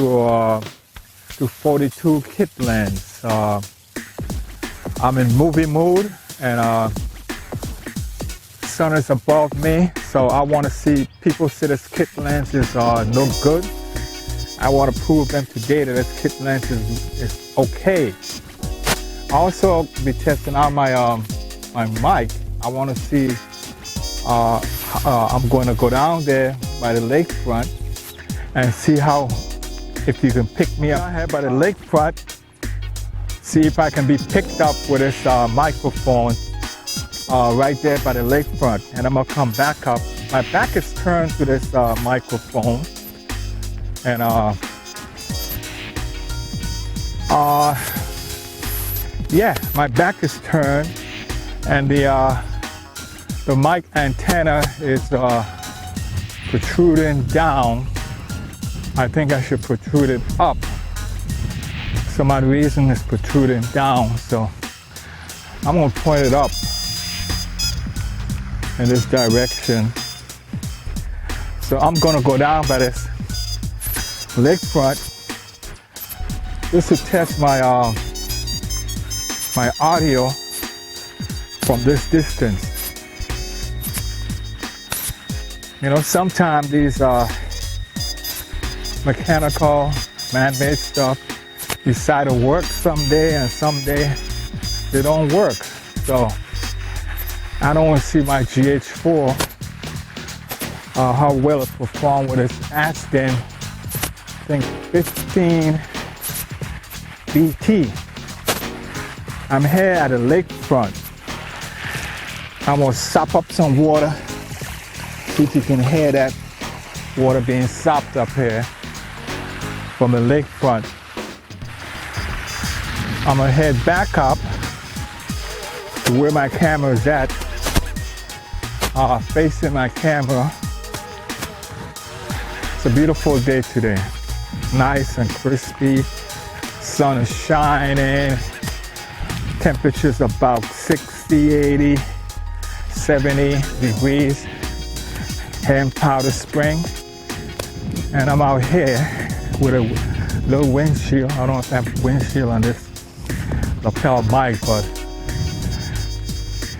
to 42 kit lens. I'm in movie mood, and sun is above me, so I want to see people say this kit lens is no good. I want to prove them today that this kit lens is okay. I also be testing out my my mic. I want to see. I'm going to go down there by the lakefront and see if you can pick me up here by the lakefront. See if I can be picked up with this microphone right there by the lakefront. And I'm gonna come back up. My back is turned to this microphone, and yeah, my back is turned, and the mic antenna is protruding down. I think I should protrude it up. Some odd reason it's protruding down, so I'm gonna point it up in this direction. So I'm gonna go down by this lakefront just to test my my audio from this distance. You know, sometimes these mechanical, man-made stuff decide to work someday, and someday they don't work. So I don't want to see my GH4 how well it performed with its Aston, I think 15 BT. I'm here at the lakefront. I'm gonna sop up some water. See if you can hear that water being sopped up here from the lakefront. I'm gonna head back up to where my camera is at, facing my camera. It's a beautiful day today. Nice and crispy. Sun is shining. Temperature's about 60, 80, 70 degrees here in Powder Spring. And I'm out here with a little windshield. I don't have a windshield on this lapel mic, but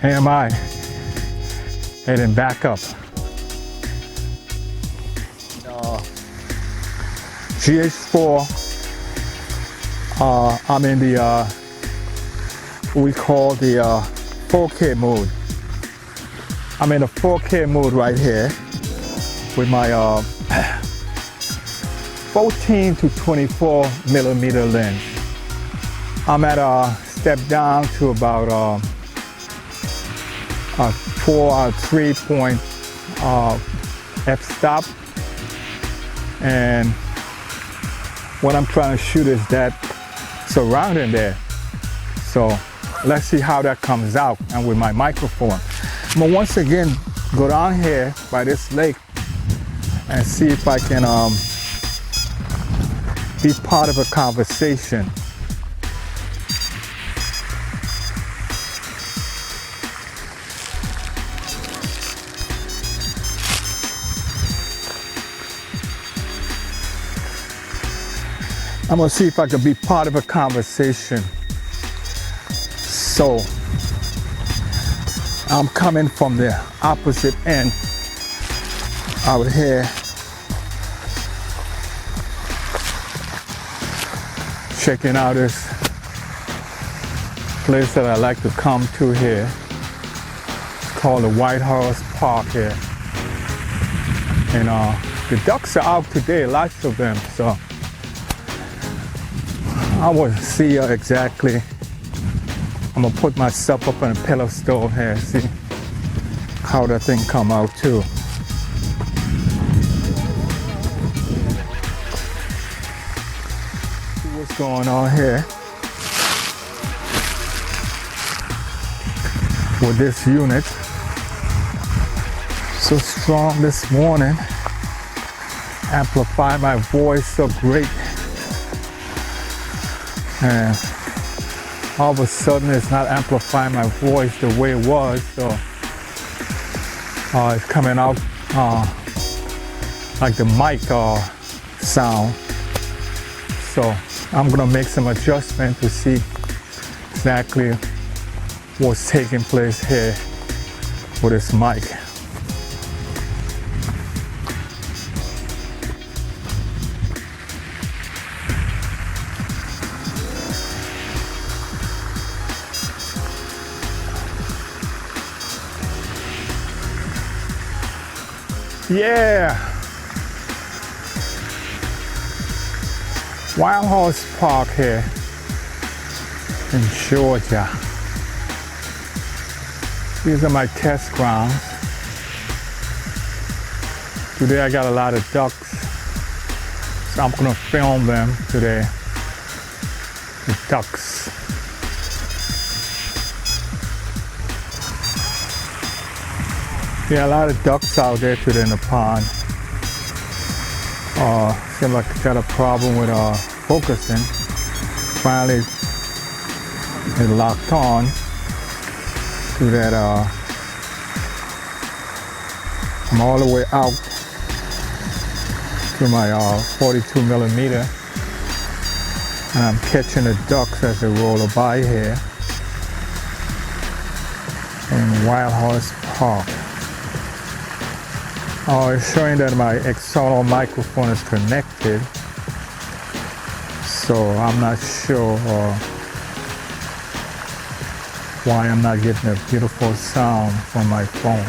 here am I heading back up. GH4, I'm in the what we call the 4K mode. I'm in the 4K mode right here with my 14 to 24 millimeter lens. I'm at a step down to about 3 f-stop, and what I'm trying to shoot is that surrounding there. So let's see how that comes out, and with my microphone. I'm gonna once again go down here by this lake and see if I can be part of a conversation. I'm gonna see if I can be part of a conversation. So I'm coming from the opposite end out here, checking out this place that I like to come to here. It's called the White Horse Park here. And the ducks are out today, lots of them, so I will see exactly. I'm gonna put myself up on a pedestal here, see how that thing come out too. See what's going on here with this unit. So strong this morning. Amplify my voice so great. And all of a sudden it's not amplifying my voice the way it was, so it's coming out like the mic sound. So I'm gonna make some adjustment to see exactly what's taking place here with this mic. Yeah, Wild Horse Park here in Georgia. These are my test grounds. Today I got a lot of ducks, so I'm gonna film them today. The ducks. Yeah, a lot of ducks out there today in the pond. Seems like I got a problem with focusing. Finally, it locked on to that. I'm all the way out to my 42 millimeter, and I'm catching the ducks as they roll by here in Wild Horse Park. It's showing that my external microphone is connected, so I'm not sure why I'm not getting a beautiful sound from my phone,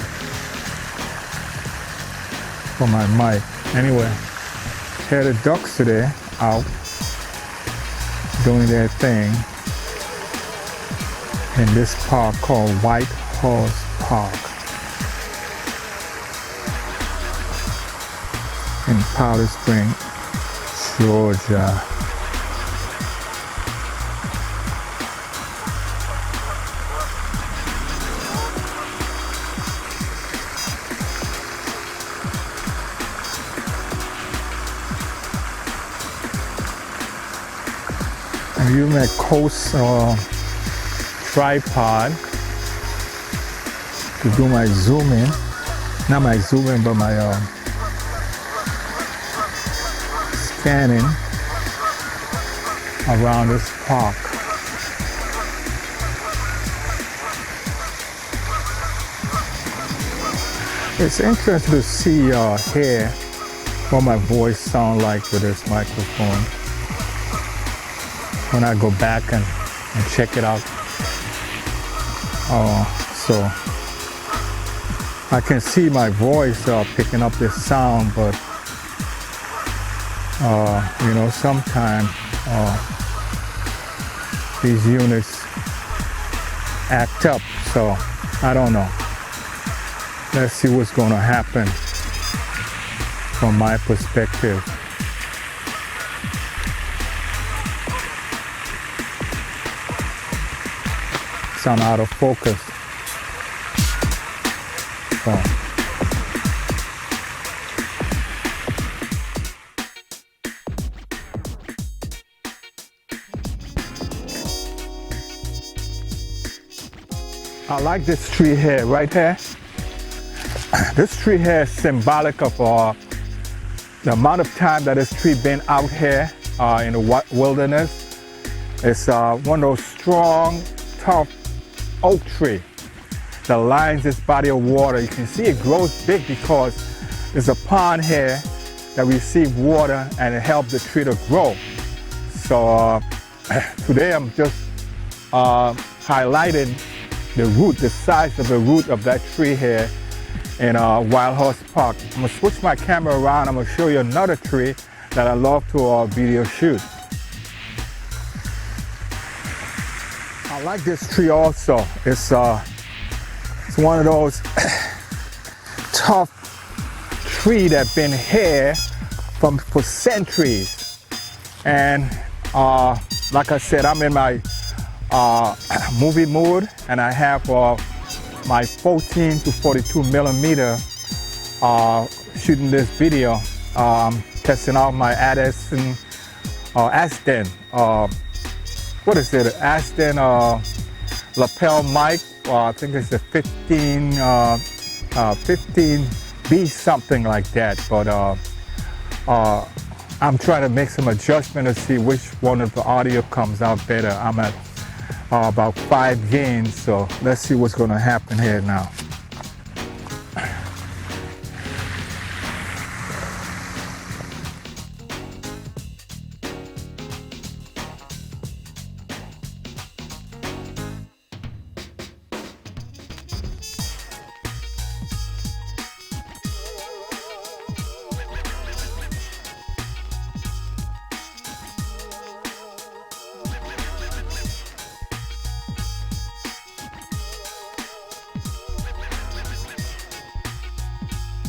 from my mic. Anyway, here are the ducks today out doing their thing in this park called White Horse Park in Powder Spring, Georgia. I'm using my Coast tripod to do my zoom in. Not my zoom in, but my scanning around this park. It's interesting to see here what my voice sounds like with this microphone when I go back and check it out. So I can see my voice picking up this sound, but you know, sometimes these units act up, so I don't know. Let's see what's going to happen from my perspective. I'm out of focus. So. I like this tree here, right here. This tree here is symbolic of the amount of time that this tree been out here in the wilderness. It's one of those strong, tough oak tree that lines this body of water. You can see it grows big because there's a pond here that receives water and it helps the tree to grow. So today I'm just highlighting the root, the size of the root of that tree here in Wild Horse Park. I'm gonna switch my camera around. I'm gonna show you another tree that I love to video shoot. I like this tree also. It's one of those tough tree that been here for centuries. And like I said, I'm in my movie mood, and I have my 14 to 42 millimeter shooting this video, testing out my Aston, what is it? Aston lapel mic. I think it's the 15B something like that. But I'm trying to make some adjustment to see which one of the audio comes out better. I'm at about 5 gains, so let's see what's going to happen here now.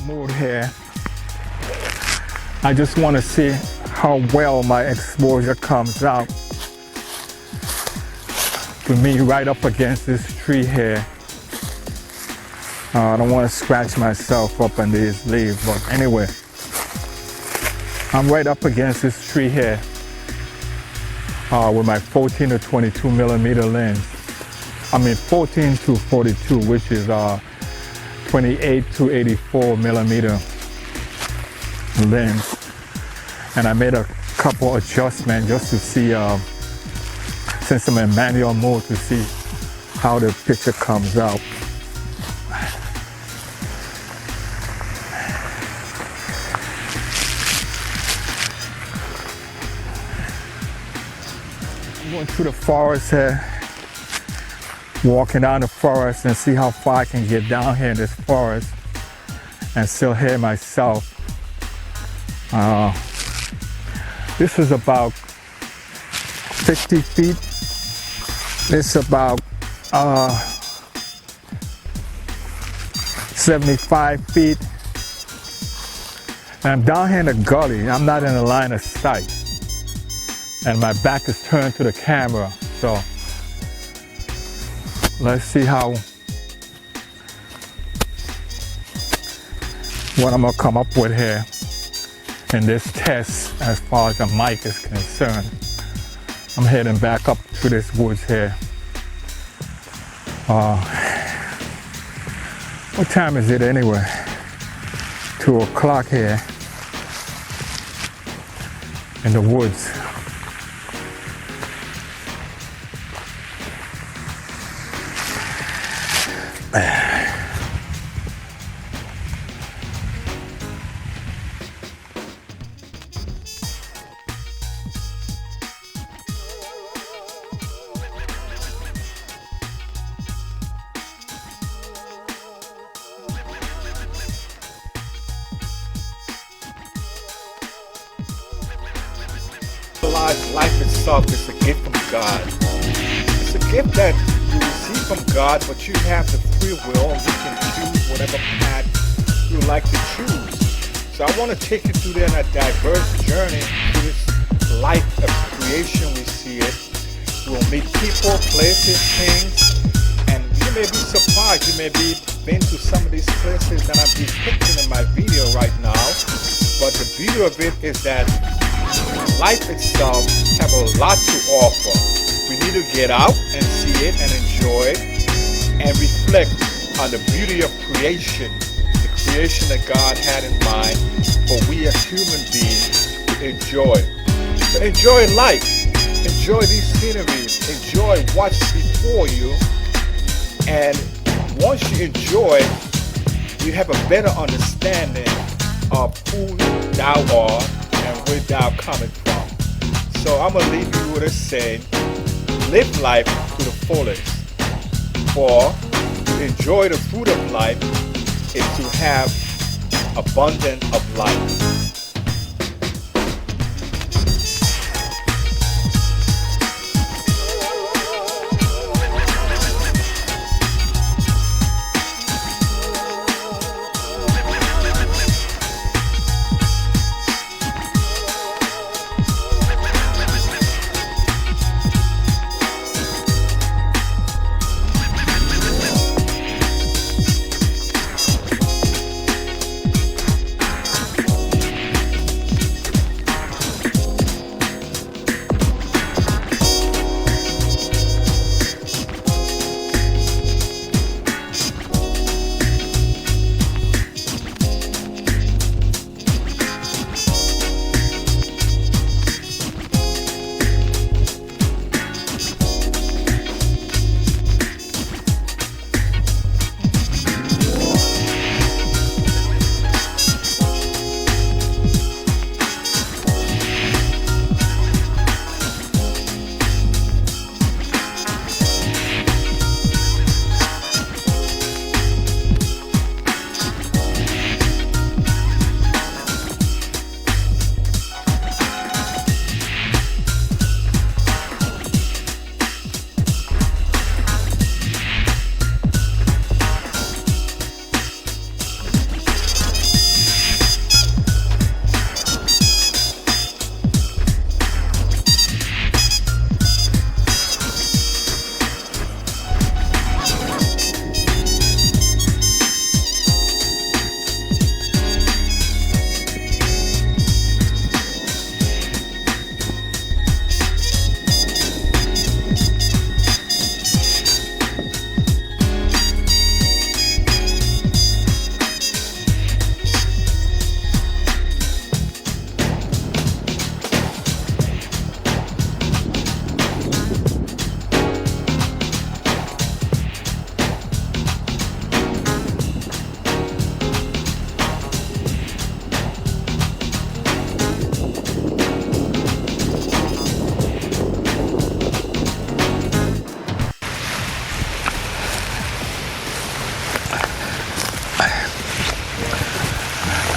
Mode here. I just want to see how well my exposure comes out. To me, right up against this tree here. I don't want to scratch myself up on these leaves, but anyway, I'm right up against this tree here with my 14 to 22 millimeter lens. I mean 14 to 42, which is 28 to 84 millimeter lens, and I made a couple adjustments just to see, since I'm in manual mode, to see how the picture comes out. I'm going through the forest here, walking down the forest and see how far I can get down here in this forest and still hear myself. This is about 50 feet. It's about 75 feet. And I'm down here in the gully. I'm not in the line of sight. And my back is turned to the camera. So let's see what I'm gonna come up with here in this test as far as the mic is concerned. I'm heading back up through this woods here. What time is it anyway? 2 o'clock here in the woods. Life itself is a gift from God. It's a gift that you receive from God, but you have the free will. You can choose whatever path you would like to choose. So I want to take you through a diverse journey through this life of creation. We see it. You will meet people, places, things, and you may be surprised. You may be been to some of these places that I'm depicting in my video right now. But the beauty of it is that life itself have a lot to offer. We need to get out and see it and enjoy it and reflect on the beauty of creation, the creation that God had in mind for we as human beings to enjoy. So enjoy life, enjoy these sceneries, enjoy what's before you, and once you enjoy, you have a better understanding of who thou art and where thou coming from. So I'm going to leave you with a saying, live life to the fullest. For to enjoy the fruit of life is to have abundance of life.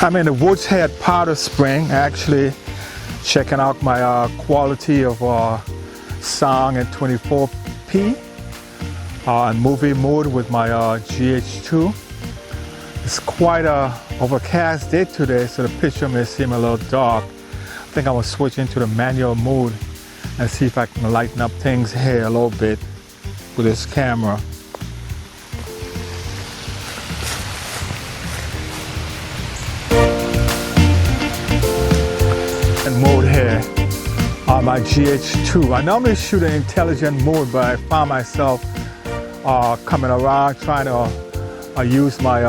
I'm in the Woods Head Powder Spring, actually checking out my quality of sound at 24p and movie mode with my GH2. It's quite a overcast day today, so the picture may seem a little dark. I think I will switch into the manual mode and see if I can lighten up things here a little bit with this camera. Mode here on my GH2. I normally shoot in intelligent mode, but I found myself coming around trying to use my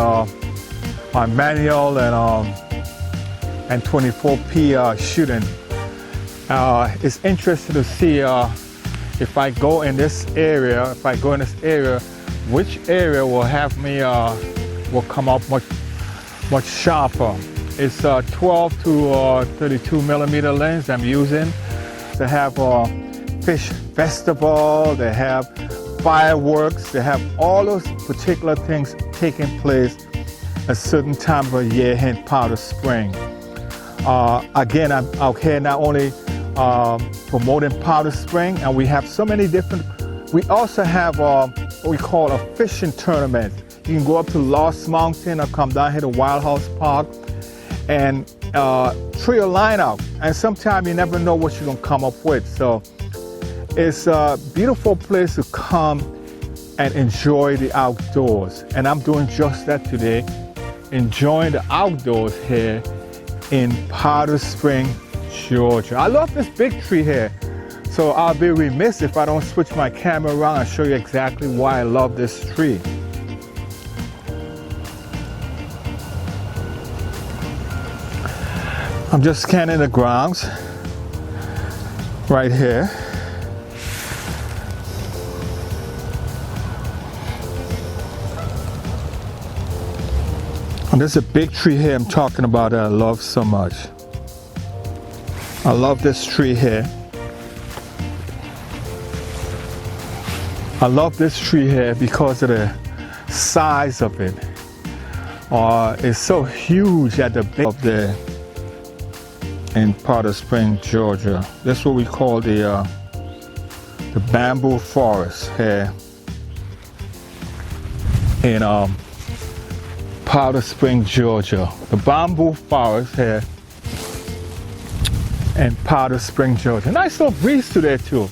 my manual and 24p shooting. It's interesting to see if I go in this area, which area will have me will come up much sharper. It's a 12 to 32 millimeter lens I'm using. They have a fish festival, they have fireworks, they have all those particular things taking place a certain time of year here in Powder Spring. Again, I'm out here not only promoting Powder Spring, and we have so many different, we also have what we call a fishing tournament. You can go up to Lost Mountain or come down here to Wild House Park and tree a line out, and sometimes you never know what you're gonna come up with. So it's a beautiful place to come and enjoy the outdoors, and I'm doing just that today, enjoying the outdoors here in Powder Spring, Georgia. I love this big tree here, so I'll be remiss if I don't switch my camera around and show you exactly why I love this tree. I'm just scanning the grounds right here. And there's a big tree here I'm talking about that I love so much. I love this tree here. I love this tree here because of the size of it. It's so huge at the base of the in Powder Spring, Georgia. That's what we call the bamboo forest here in Powder Spring, Georgia. The bamboo forest here in Powder Spring, Georgia. Nice little breeze today too.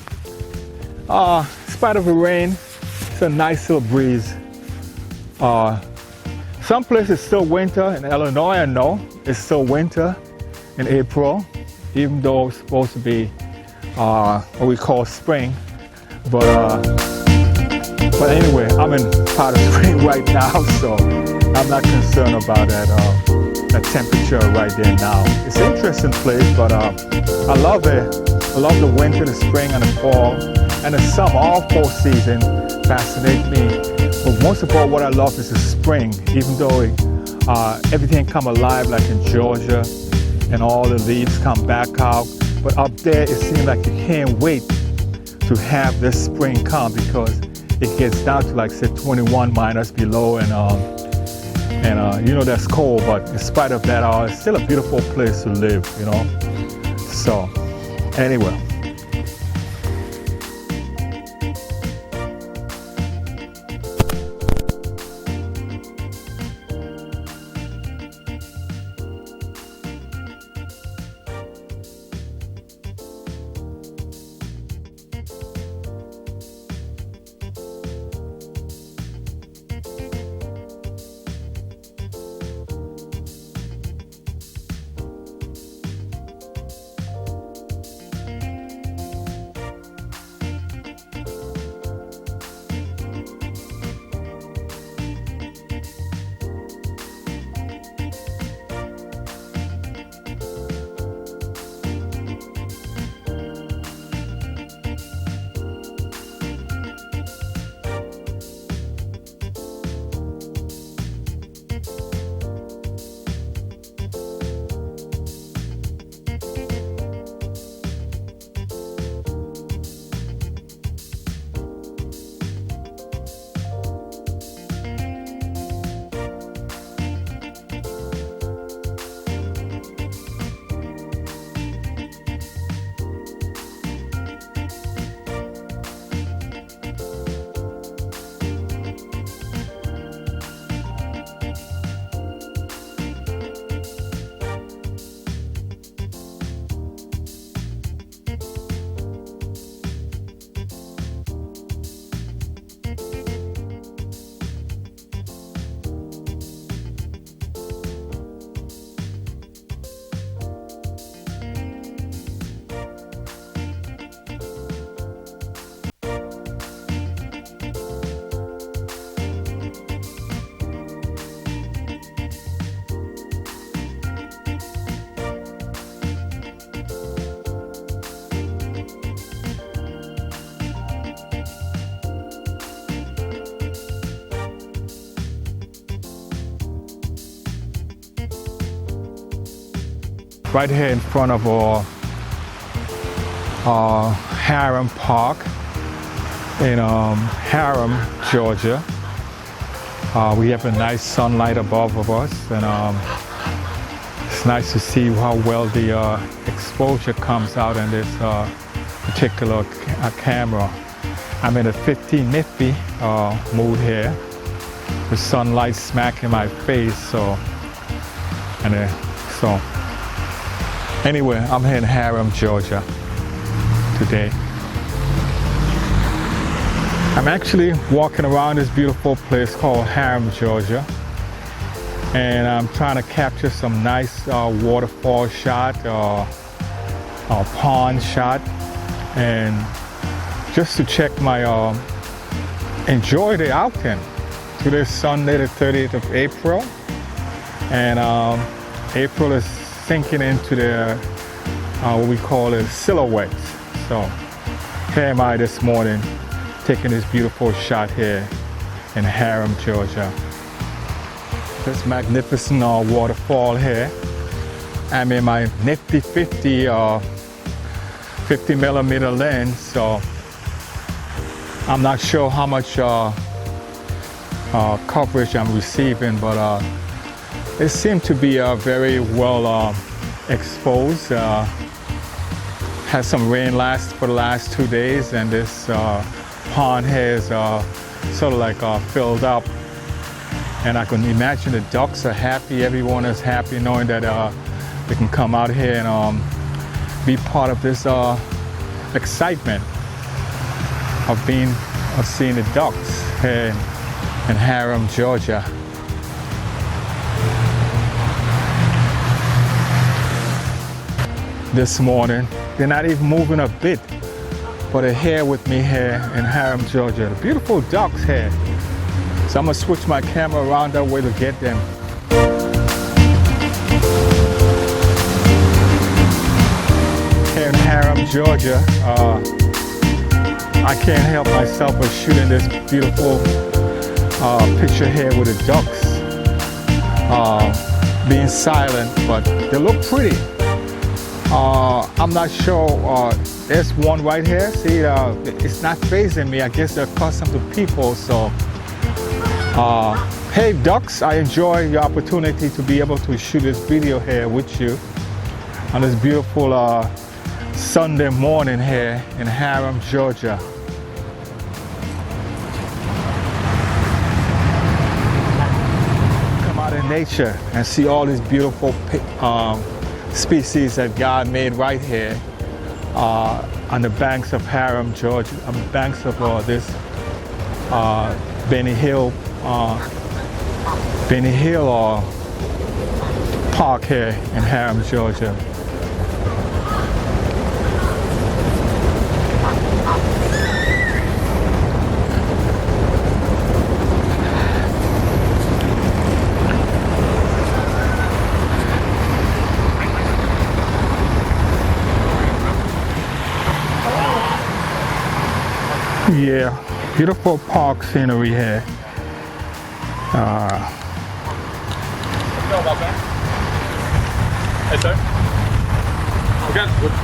In spite of the rain, it's a nice little breeze. Some places it's still winter. In Illinois, I know it's still winter in April, even though it's supposed to be what we call spring. But anyway, I'm in Powder Spring right now, so I'm not concerned about that temperature right there now. It's an interesting place, but I love it. I love the winter, the spring, and the fall, and the summer. All four seasons fascinate me. But most of all, what I love is the spring, even though everything come alive like in Georgia, and all the leaves come back out. But up there, it seems like you can't wait to have this spring come, because it gets down to like say 21 minus below, and you know that's cold, but in spite of that, it's still a beautiful place to live, you know. So anyway. right here in front of our Harum Park in Harum, Georgia. We have a nice sunlight above of us, and it's nice to see how well the exposure comes out in this particular camera. I'm in a 50 nifty mood here. The sunlight smacking my face, so anyway, I'm here in Harum, Georgia today. I'm actually walking around this beautiful place called Harum, Georgia, and I'm trying to capture some nice waterfall shot, pond shot, and just to check my enjoy the outing. Today is Sunday the 30th of April, and April is sinking into the what we call it silhouette. So here am I this morning taking this beautiful shot here in Harum, Georgia. This magnificent waterfall here. I'm in my nifty 50 millimeter lens, so I'm not sure how much coverage I'm receiving, but it seemed to be very well exposed. Had some rain for the last 2 days, and this pond here is sort of like filled up. And I can imagine the ducks are happy, everyone is happy knowing that they can come out here and be part of this excitement of seeing the ducks here in Harum, Georgia. This morning, they're not even moving a bit, but they're here with me here in Harum, Georgia. The beautiful ducks here. So I'm gonna switch my camera around that way to get them. Here in Harum, Georgia, I can't help myself but shooting this beautiful picture here with the ducks being silent, but they look pretty. I'm not sure, there's one right here, see, it's not phasing me. I guess they're accustomed to people, so. Hey ducks, I enjoy the opportunity to be able to shoot this video here with you on this beautiful Sunday morning here in Harum, Georgia. Come out in nature and see all these beautiful species that God made right here on the banks of Harum, Georgia, on the banks of this Benny Hill Park here in Harum, Georgia. Yeah, beautiful park scenery here. Hey sir,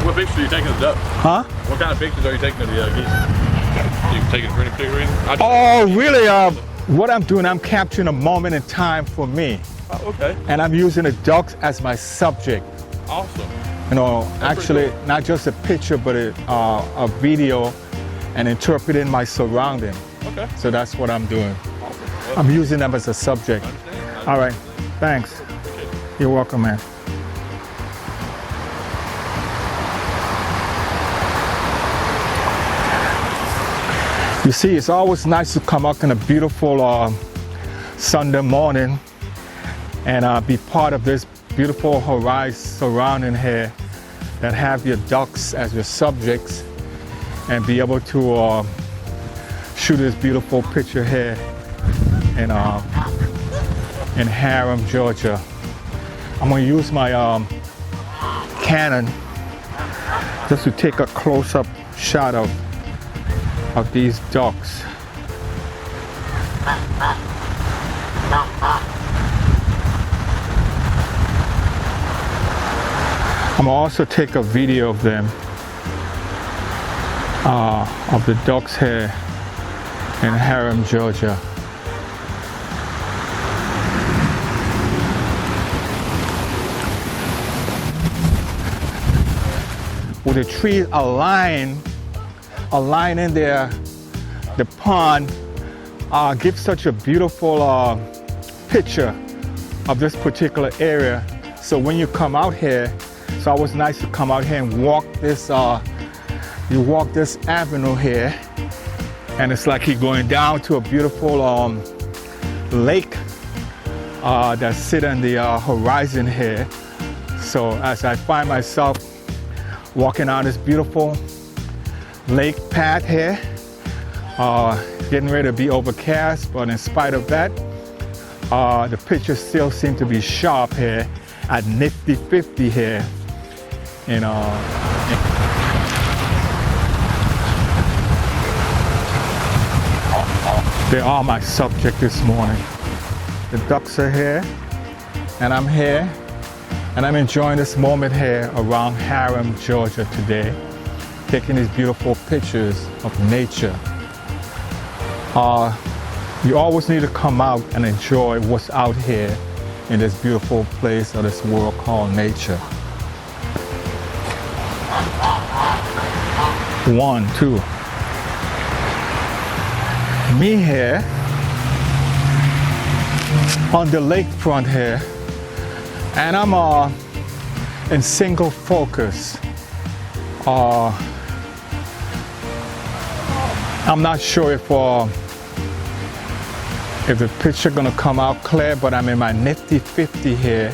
what pictures are you taking of the ducks? Huh? What kind of pictures are you taking of the geese? You taking for any particular reason? Oh, really? What I'm doing, I'm capturing a moment in time for me. Oh, okay. And I'm using the ducks as my subject. Awesome. You know, That's actually, cool. not just a picture, but a video, and interpreting my surrounding. Okay. So that's what I'm doing. Awesome. Well, I'm using them as a subject. I understand. All right, thanks. You're welcome, man. You see, it's always nice to come up on a beautiful Sunday morning and be part of this beautiful horizon surrounding here that have your ducks as your subjects, and be able to shoot this beautiful picture here in Harum, Georgia. I'm going to use my Canon just to take a close-up shot of these ducks. I'm gonna also take a video of them, of the ducks here in Harum, Georgia. With the trees aligned there, the pond gives such a beautiful picture of this particular area. So when you come out here, it's always nice to come out here and walk this, you walk this avenue here, and it's like you're going down to a beautiful lake that's sitting on the horizon here. So as I find myself walking on this beautiful lake path here, getting ready to be overcast, but in spite of that, the pictures still seem to be sharp here at nifty 50 here. You know, they are my subject this morning. The ducks are here, and I'm here, and I'm enjoying this moment here around Harum, Georgia today, taking these beautiful pictures of nature. You always need to come out and enjoy what's out here in this beautiful place of this world called nature. 1, 2. Me here on the lakefront here, and I'm in single focus. I'm not sure if the picture gonna come out clear, but I'm in my nifty 50 here,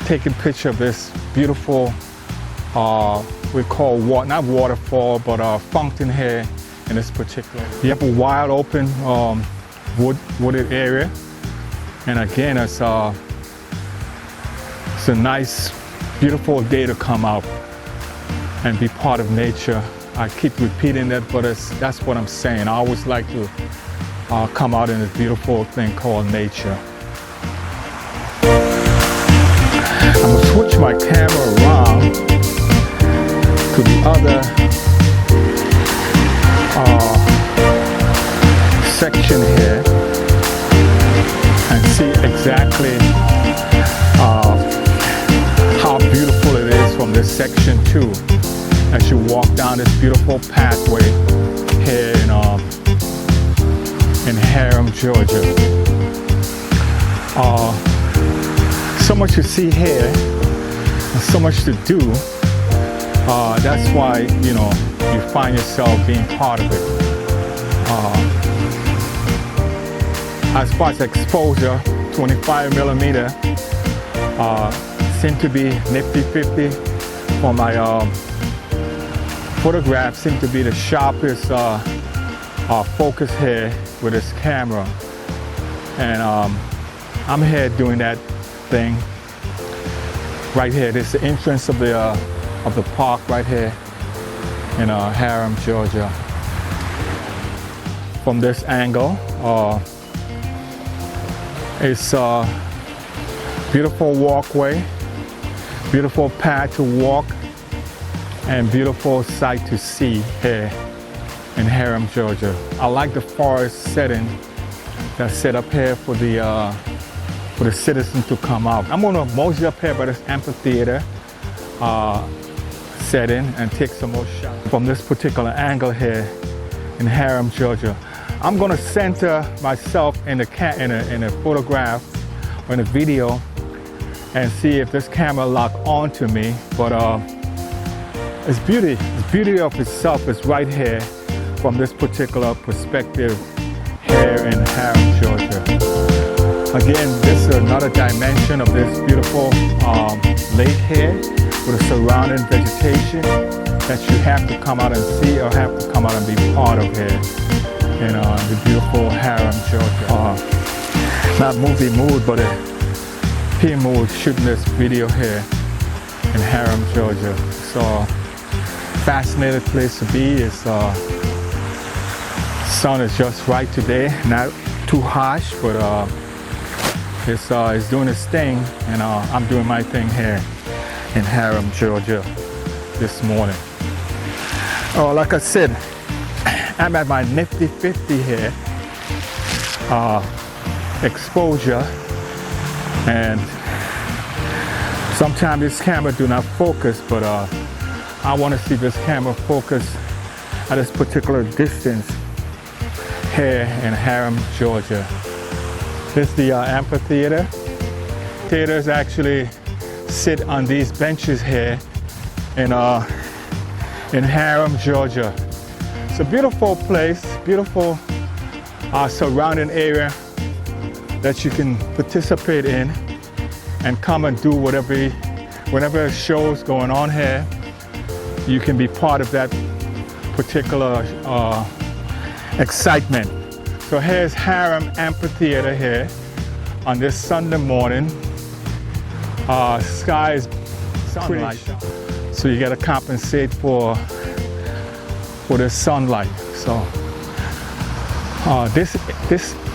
taking picture of this beautiful, we call not waterfall, but fountain here in this particular. You have a wide open wooded area, and again, it's a nice, beautiful day to come out and be part of nature. I keep repeating that, but that's what I'm saying. I always like to come out in this beautiful thing called nature. I'm gonna switch my camera around to the other section here and see exactly how beautiful it is from this section too, as you walk down this beautiful pathway here in Harum, Georgia. So much to see here and so much to do. That's why, you know, you find yourself being part of it. As far as exposure, 25 millimeter seem to be nifty 50 for my photograph, seem to be the sharpest focus here with this camera, and I'm here doing that thing right here. This is the entrance of the park right here in Harum, Georgia. From this angle, it's a beautiful walkway, beautiful path to walk, and beautiful sight to see here in Harum, Georgia. I like the forest setting that's set up here for the citizens to come out. I'm gonna mosey up here by this amphitheater setting and take some more shots from this particular angle here in Harum, Georgia. I'm gonna center myself in a photograph or in a video and see if this camera lock onto me. But it's beauty. The beauty of itself is right here from this particular perspective here in Harum, Georgia. Again, this is another dimension of this beautiful lake here with a surrounding vegetation that you have to come out and see or have to come out and be part of here in the beautiful Harum, Georgia. Not movie mood, but a P mood shooting this video here in Harum, Georgia. It's a fascinating place to be. It's sun is just right today, not too harsh, but it's doing its thing, and I'm doing my thing here. in Harum, Georgia this morning. Oh, like I said, I'm at my nifty 50 here, exposure, and sometimes this camera do not focus, but I want to see this camera focus at this particular distance here in Harum, Georgia. This is the amphitheater. Theaters actually sit on these benches here in Harum, Georgia. It's a beautiful place, beautiful surrounding area that you can participate in and come and do whatever shows going on here. You can be part of that particular excitement. So here's Harum Amphitheater here on this Sunday morning. Sky is sunlight, so you got to compensate for the sunlight. So this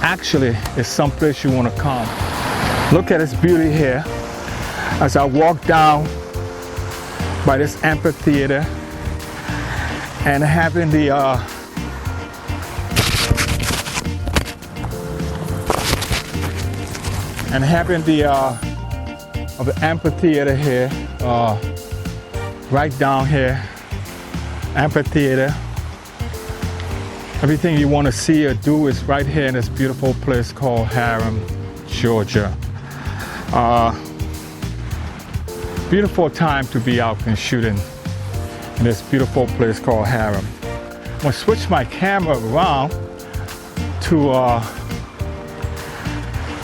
actually is someplace you want to come. Look at this beauty here as I walk down by this amphitheater and having the of the amphitheater here, right down here, amphitheater. Everything you want to see or do is right here in this beautiful place called Harum, Georgia. Beautiful time to be out and shooting in this beautiful place called Harum. I'm gonna switch my camera around to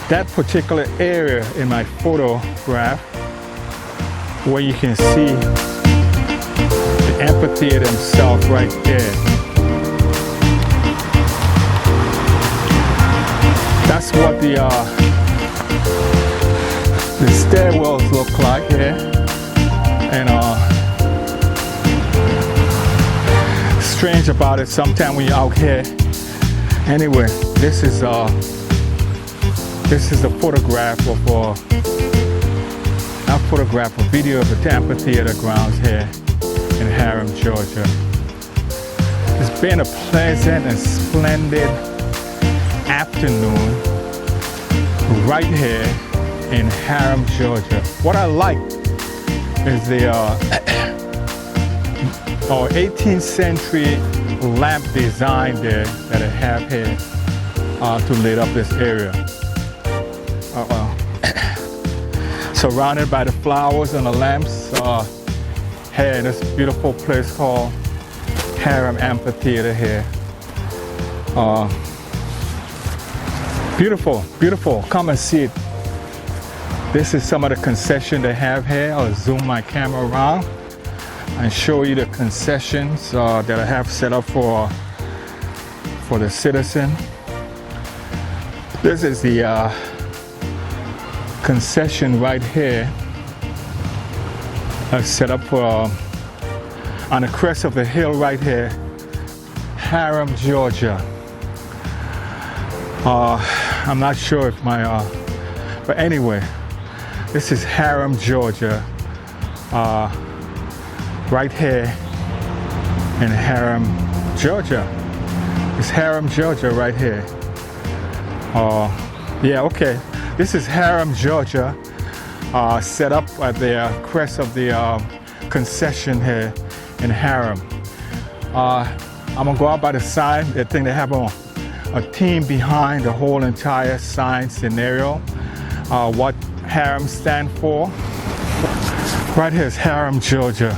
that particular area in my photograph where you can see the amphitheater itself right there. That's what the stairwells look like here. And strange about it, sometime when you're out here. Anyway, this is a photograph of a video of the amphitheater grounds here in Harum, Georgia. It's been a pleasant and splendid afternoon right here in Harum, Georgia. What I like is the 18th century lamp design there that I have here to lit up this area. Surrounded by the flowers and the lamps here in this beautiful place called Harum Amphitheater here. Beautiful, beautiful. Come and see it. This is some of the concession they have here. I'll zoom my camera around and show you the concessions that I have set up for the citizen. This is the concession right here. I've set up for on the crest of the hill right here, Harum, Georgia. I'm not sure if but anyway, this is Harum, Georgia, right here in Harum, Georgia. It's Harum, Georgia right here. Yeah, okay. This is Harum, Georgia, set up at the crest of the concession here in Harum. I'm gonna go out by the sign. I think they have a team behind the whole entire sign scenario. What Harum stand for. Right here is Harum, Georgia.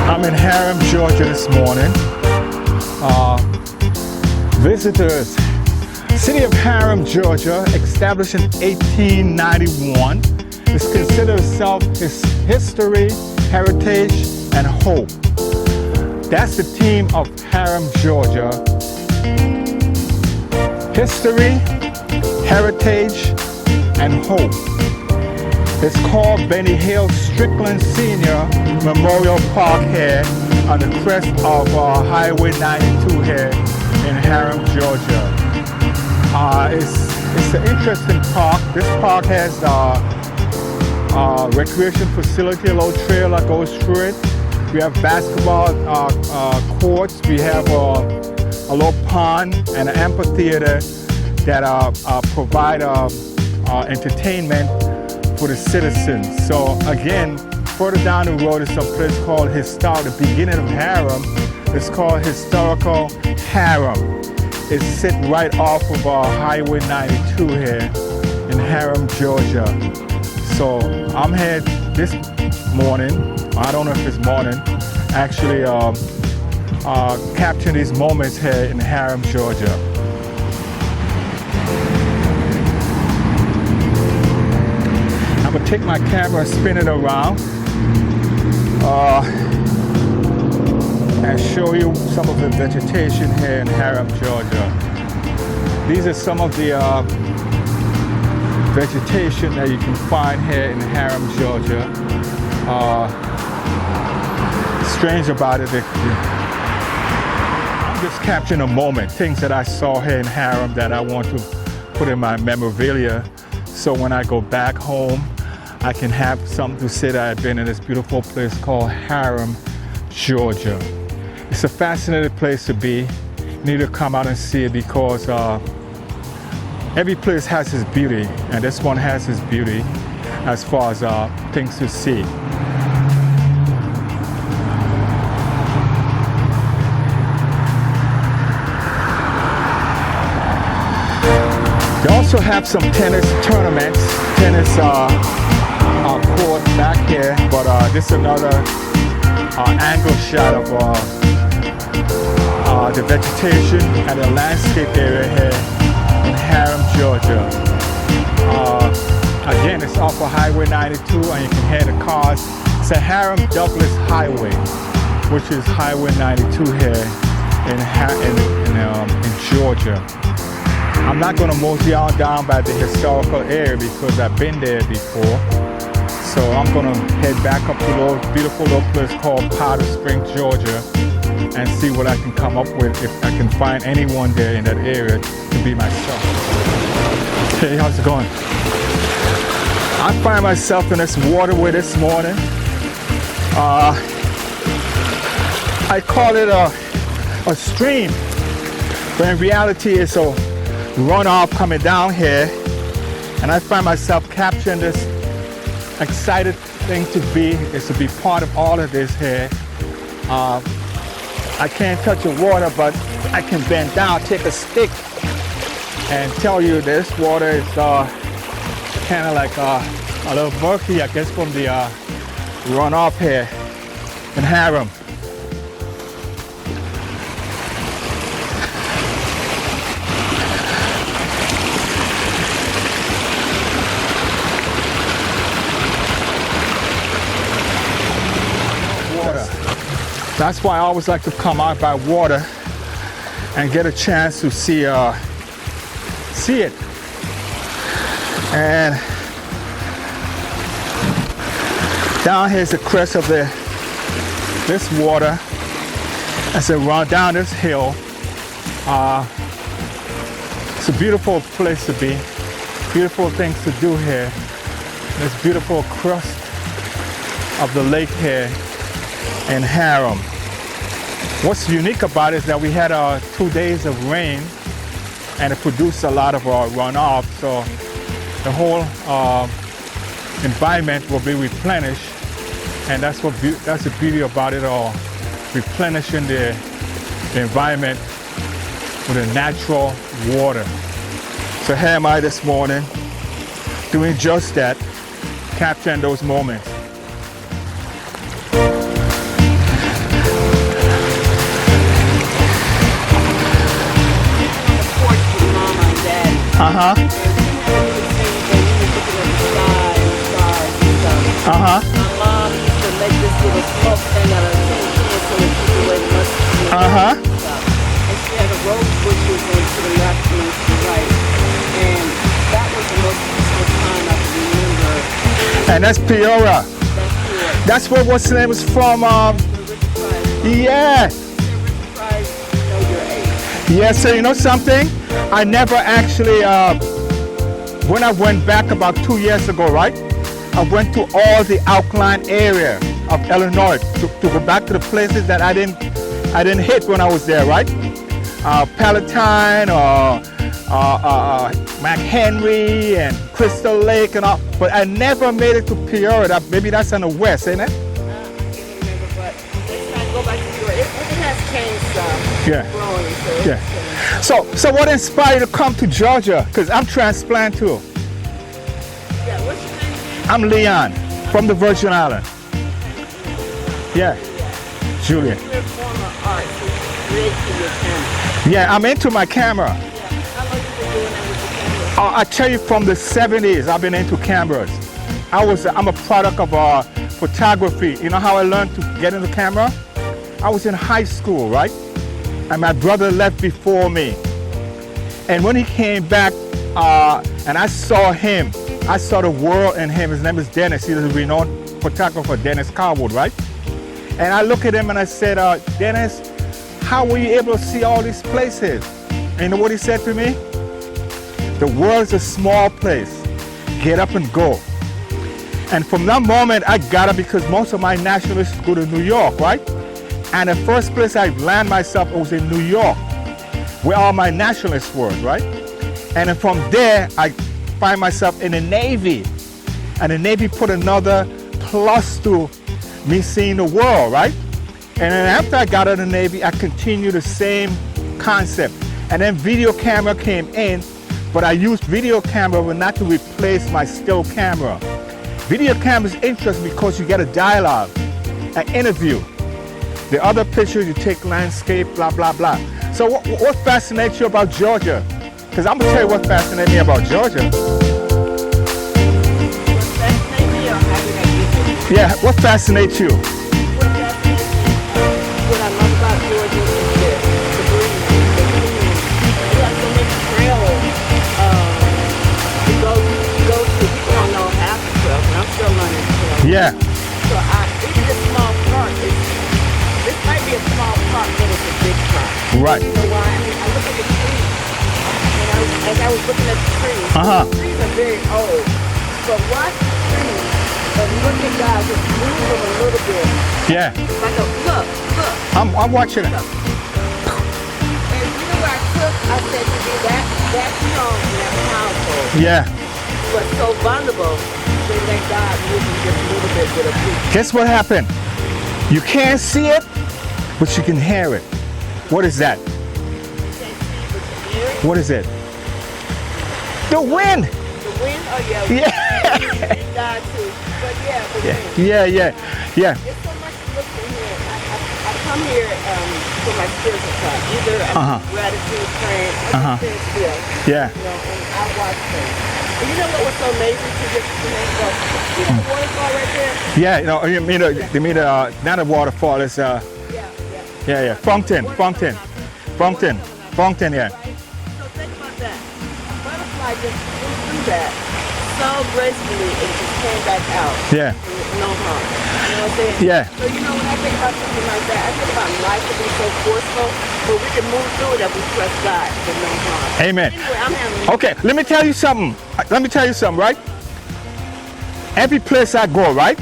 I'm in Harum, Georgia this morning. Visitors City of Harum, Georgia, established in 1891, is considered itself its history, heritage, and hope. That's the theme of Harum, Georgia. History, heritage, and hope. It's called Benny Hill Strickland Senior Memorial Park here on the crest of Highway 92 here in Harum, Georgia. It's an interesting park. This park has a recreation facility, a little trail that goes through it. We have basketball courts. We have a little pond and an amphitheater that provide entertainment for the citizens. So again, further down the road is a place called the beginning of Harum. It's called Historical Harum. It's sit right off of Highway 92 here in Harum, Georgia. So I'm here this morning, I don't know if it's morning, actually capturing these moments here in Harum, Georgia. I'm gonna take my camera and spin it around and show you some of the vegetation here in Harum, Georgia. These are some of the vegetation that you can find here in Harum, Georgia. Strange about it, I'm just capturing a moment, things that I saw here in Harum that I want to put in my memorabilia, so when I go back home, I can have something to say that I've been in this beautiful place called Harum, Georgia. It's a fascinating place to be. You need to come out and see it because every place has its beauty, and this one has its beauty as far as things to see. They also have some tennis tournaments, tennis court back here, but this is another angle shot of the vegetation and the landscape area here in Harum, Georgia. Again, it's off of Highway 92 and you can hear the cars. It's a Harum Douglas Highway, which is Highway 92 here in Georgia. I'm not going to mosey on down by the historical area because I've been there before. So I'm going to head back up to the beautiful little place called Powder Springs, Georgia, and see what I can come up with, if I can find anyone there in that area to be myself. Hey, how's it going? I find myself in this waterway this morning. I call it a stream, but in reality it's a runoff coming down here, and I find myself capturing this excited thing to be part of all of this here. I can't touch the water, but I can bend down, take a stick, and tell you this water is kind of like a little murky, I guess, from the runoff here in Harum. That's why I always like to come out by water and get a chance to see it. And down here is the crest of this water as it runs down this hill. It's a beautiful place to be, beautiful things to do here. This beautiful crest of the lake here in Harum. What's unique about it is that we had 2 days of rain and it produced a lot of runoff, so the whole environment will be replenished, and that's the beauty about it all, replenishing the environment with a natural water. So here am I this morning doing just that, capturing those moments. Mama and Dad. Uh-huh. And we were looking at the sky and the stars and stuff. Uh-huh. My mom used to make this little smoke thing out of tin cans so it keeps away the mustard Uh-huh. and stuff. And she had a rose bushes on to the left and to the right. And that was the most peaceful time I can remember. And that's Peoria. That's it. That's where what's the name is from. The Richard Price. Yeah. Richard Price, you know your age. Yeah, so you know something? I never actually, when I went back about 2 years ago, right? I went to all the outlying area of Illinois to go back to the places that I didn't hit when I was there, right? Palatine or McHenry and Crystal Lake and all, but I never made it to Peoria. Maybe that's in the west, ain't it? I can't remember, but next time go back to your, it has changed some. Yeah. Growing, so Yeah. So what inspired you to come to Georgia? Because I'm transplant too. yeah, what's your name again? I'm Leon from the Virgin Islands. Yeah, Julian. You're a former art, so you create for your camera. Yeah, I'm into my camera. Yeah. How long you been doing that with your camera? I tell you, from the 70s, I've been into cameras. I'm a product of photography. You know how I learned to get into camera? I was in high school, right? And my brother left before me. And when he came back, and I saw him, I saw the world in him. His name is Dennis. He's a renowned photographer, Dennis Carwood, right? And I look at him and I said, Dennis, how were you able to see all these places? And you know what he said to me? The world is a small place. Get up and go. And from that moment, I got up because most of my nationalists go to New York, right? And the first place I landed myself was in New York, where all my nationalists were, right? And then from there, I find myself in the Navy. And the Navy put another plus to me seeing the world, right? And then after I got out of the Navy, I continued the same concept. And then video camera came in, but I used video camera but not to replace my still camera. Video camera is interesting because you get a dialogue, an interview. The other pictures, you take landscape, blah, blah, blah. So what fascinates you about Georgia? Because I'm going to tell you what fascinates me about Georgia. What fascinates me, or how did I get here? Yeah, what fascinates you? What fascinates me, what I love about Georgia is the breeze, the green. We have so many trails to go to. People don't know half the trails, and I'm still learning trails. Yeah, So even this small park, this might be a small park, but it's a big park. right. You know why? I mean, I look at the trees, and as I was looking at the trees, Uh-huh. the trees are very old. But watch the trees and look at God, just move them a little bit. Yeah, Like a look. I'm watching it. And you know what I took? I said to be that strong and that powerful, Yeah. but so vulnerable, then let God move them just a little bit with a peace. Guess what happened? You can't see it, but you can hear it. What is that? You can't see, but you hear it. What is it? The wind. The wind, oh yeah. Yeah. God too. But yeah, the wind. Yeah. There's so much to look in here. I come here for my spiritual side. Either I'm gratitude praying, I'm stand still. Yeah. You know, and I watch things. And you know what was so amazing to just to me? So, you know the waterfall right there? Yeah, you mean not a waterfall, it's Yeah. fountain, yeah. Right? So think about that. A butterfly just flew through that so gracefully and just came back out. Yeah. No harm. You know what I'm saying? Yeah. So you know when I think about something like that, I think about life to be so forceful, but we can move through it if we trust God with no harm. Amen. Anyway, I'm having Okay, let me tell you something, right? Every place I go, right?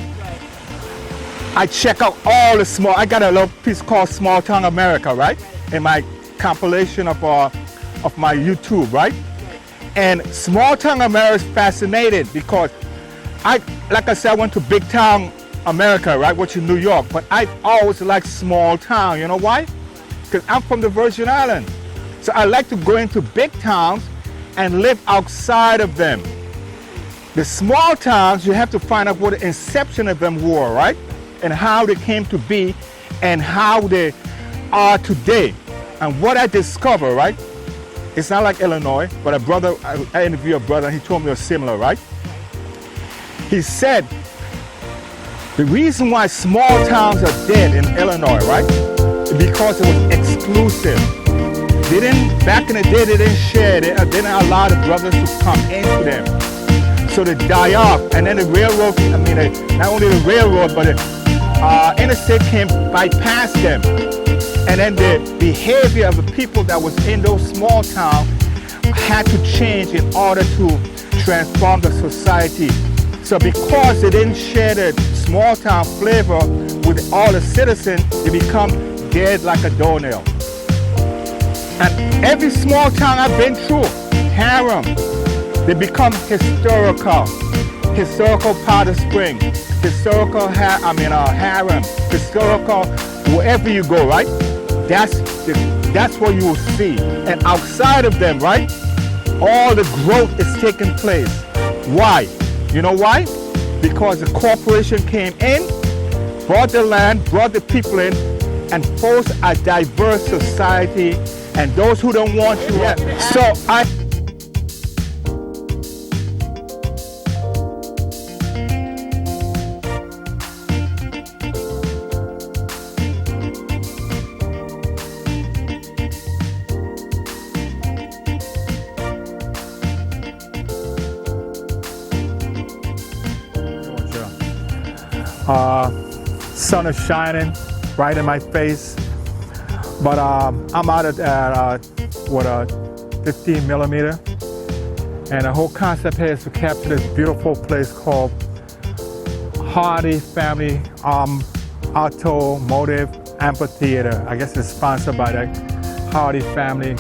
I check out all the I got a little piece called Small Town America, right? In my compilation of my YouTube, right? And Small Town America is fascinating because like I said, I went to Big Town America, right? Which is New York, but I always like small town. You know why? Because I'm from the Virgin Islands. So I like to go into big towns and live outside of them. The small towns, you have to find out what the inception of them were, right? And how they came to be and how they are today. And what I discovered, right? It's not like Illinois, but a brother, I interviewed a brother and he told me it was similar, right? He said, the reason why small towns are dead in Illinois, right? Because it was exclusive. They didn't, back in the day, they didn't share, they didn't allow the brothers to come into them. So they die off, and then the railroad, not only the railroad, but the interstate came bypass them. And then the behavior of the people that was in those small towns had to change in order to transform the society. So because they didn't share the small town flavor with all the citizens, they become dead like a doornail. And every small town I've been through, Harem, they become historical Powder Spring, historical Harem, historical wherever you go, right? That's what you will see. And outside of them, right, all the growth is taking place. Why? You know why? Because the corporation came in, brought the land, brought the people in, and forced a diverse society. And those who don't want you, so I. Sun is shining right in my face, but I'm out at a 15 millimeter, and the whole concept here is to capture this beautiful place called Hardy Family Automotive Amphitheater. I guess it's sponsored by the Hardy Family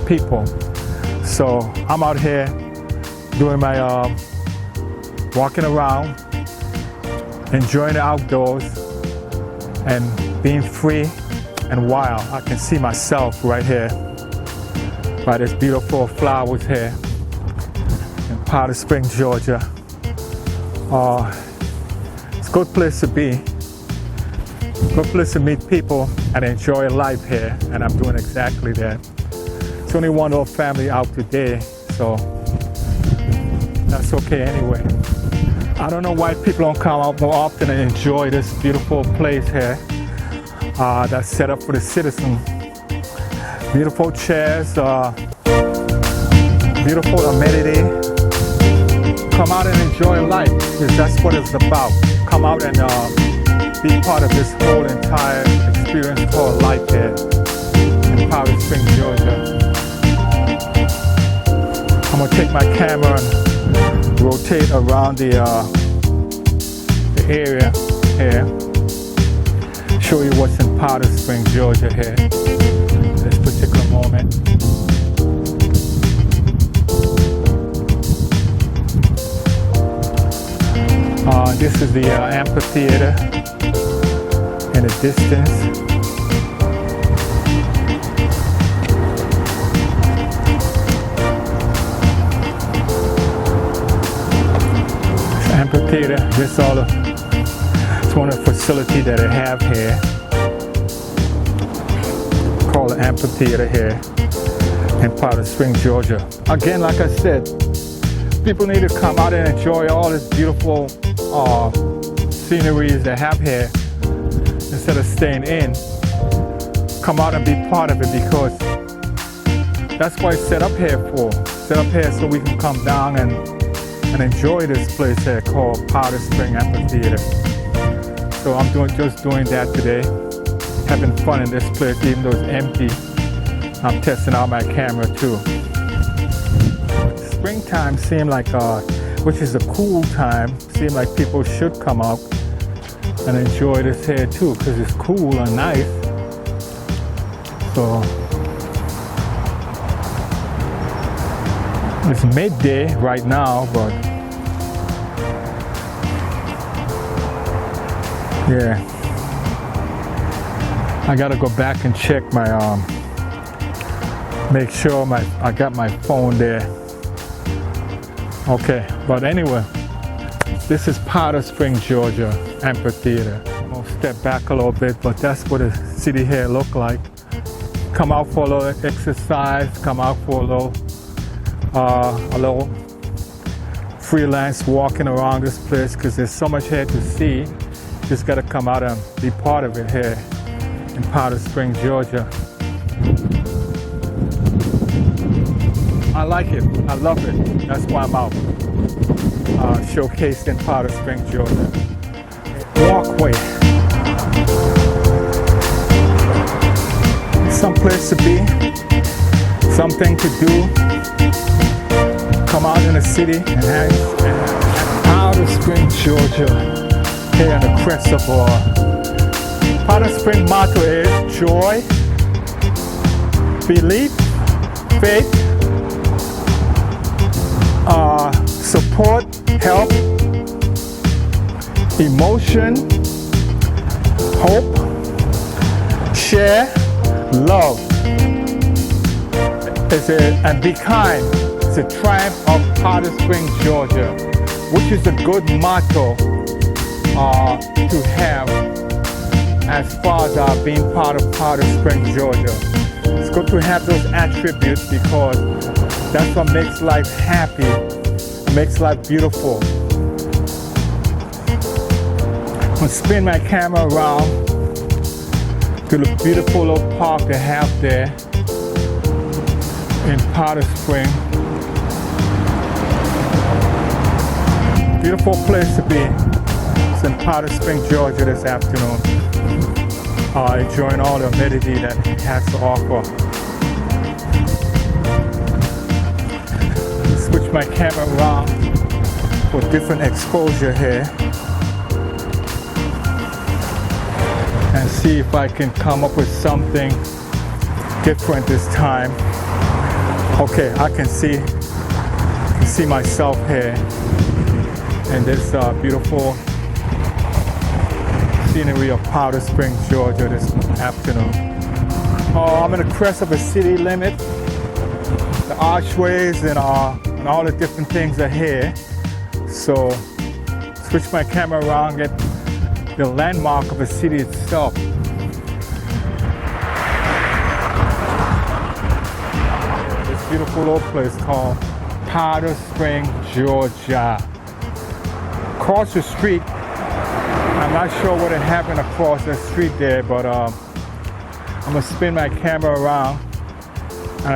people. So I'm out here doing my walking around, enjoying the outdoors and being free and wild. I can see myself right here by this beautiful flowers here in Powder Spring, Georgia. It's a good place to be, good place to meet people and enjoy life here, and I'm doing exactly that. It's only one little family out today, so that's okay anyway. I don't know why people don't come out more often and enjoy this beautiful place here that's set up for the citizen. Beautiful chairs, beautiful amenity. Come out and enjoy life, because that's what it's about. Come out and be part of this whole entire experience called life here in Powder Spring, Georgia. I'm gonna take my camera and rotate around the area here, show you what's in Powder Spring, Georgia here, this particular moment. This is the amphitheater in the distance. Amphitheater, this it's one of the facilities that I have here, called the amphitheater here in Powder Spring, Georgia. Again, like I said, people need to come out and enjoy all this beautiful sceneries they have here instead of staying in. Come out and be part of it, because that's what it's set up here for. Set up here so we can come down and enjoy this place here called Powder Spring Amphitheater. So I'm just doing that today, having fun in this place even though it's empty. I'm testing out my camera too. Springtime seemed like, which is a cool time, seemed like people should come out and enjoy this here too, because it's cool and nice. So it's midday right now, but yeah, I gotta go back and check my make sure I got my phone there. Okay, but anyway, this is Powder Spring, Georgia Amphitheater. I'll step back a little bit, but that's what the city here look like. come out for a little exercise, come out for a little freelance walking around this place because there's so much here to see. Just got to come out and be part of it here in Powder Springs, Georgia. I like it. I love it. That's why I'm out. Showcased in Powder Springs, Georgia. Walkway. Some place to be. Something to do. Come out in the city and have Powder Springs, Georgia. Here in the crest of our Powder Springs motto is joy, belief, faith, support, help, emotion, hope, share, love. And be kind. It's a triumph of Powder Springs, Georgia, which is a good motto to have as far as being part of Powder Springs, Georgia. It's good to have those attributes because that's what makes life happy, makes life beautiful. I'm gonna spin my camera around to the beautiful little park they have there in Powder Springs. Beautiful place to be. It's in Powder Springs, Georgia this afternoon. Enjoying all the amenity that it has to offer. Switch my camera around for different exposure here and see if I can come up with something different this time. Okay, I can see myself here in this beautiful scenery of Powder Springs, Georgia this afternoon. I'm in the crest of a city limit. The archways and all the different things are here. So switch my camera around, get the landmark of the city itself. This beautiful little place called Powder Springs, Georgia. Across the street, I'm not sure what had happened across the street there, but I'm gonna spin my camera around and